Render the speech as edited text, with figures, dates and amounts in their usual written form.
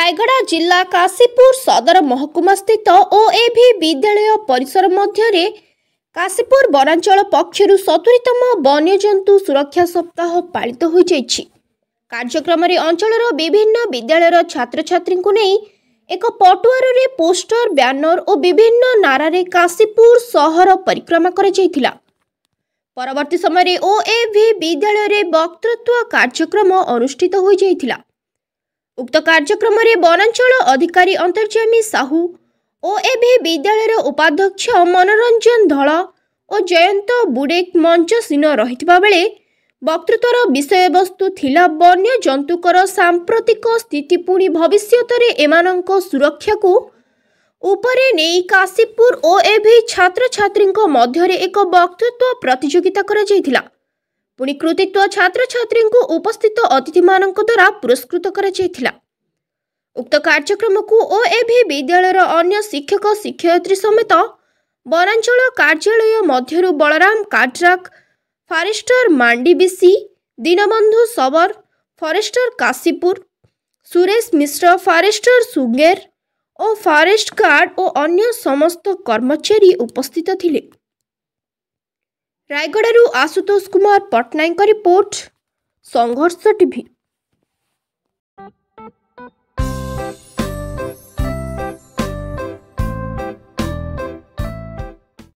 रायगड़ा जिला काशीपुर सदर महकुमा स्थित ओएभी विद्यालय परिसर मध्य काशीपुर वनांचल पक्षर 70तम वन्यजंतु सुरक्षा सप्ताह पालित हो कार्यक्रम अंचल विभिन्न विद्यालय छात्र छात्री को नहीं एक पटुआर रे पोस्टर ब्यानर और विभिन्न नारे काशीपुर सहर परिक्रमा कर परवर्ती समय ओएभी विद्यालय रे वक्तृत्व कार्यक्रम अनुष्ठित हो उक्त कार्यक्रम में वनांचल अधिकारी अंतर्जामी साहू ओएभी विद्यालय उपाध्यक्ष मनोरंजन धल और जयंत बुडेक मंचसीन रहितबा बेले वक्तृत्वर विषय वस्तु थिला वन्य जंतुकर सांप्रतिक स्थिति पुणी भविष्यत रे एमानंक सुरक्षा को उपरे नेई काशीपुर ओएभी छात्र छात्री मध्य एक वक्तृत्व प्रतियोगिता करा जायथिला। पुणी कृतित्व छात्र छात्री को उपस्थित अतिथि मानक द्वारा पुरस्कृत करा जायथिला। उक्त कार्यक्रम को ओएभी विद्यालय अन्य शिक्षक शिक्षयित्री समेत वनांचल कार्यालय मध्यरु बलराम काट्राक फॉरेस्टर मांडीबीसी दीनबंधु सबर फॉरेस्टर काशीपुर सुरेश मिश्र फॉरेस्टर सुगेर और फॉरेस्ट गार्ड और अन्य समस्त कर्मचारी उपस्थित थिले। रायगड़ू आशुतोष कुमार पट्टनायक रिपोर्ट संघर्ष टीवी।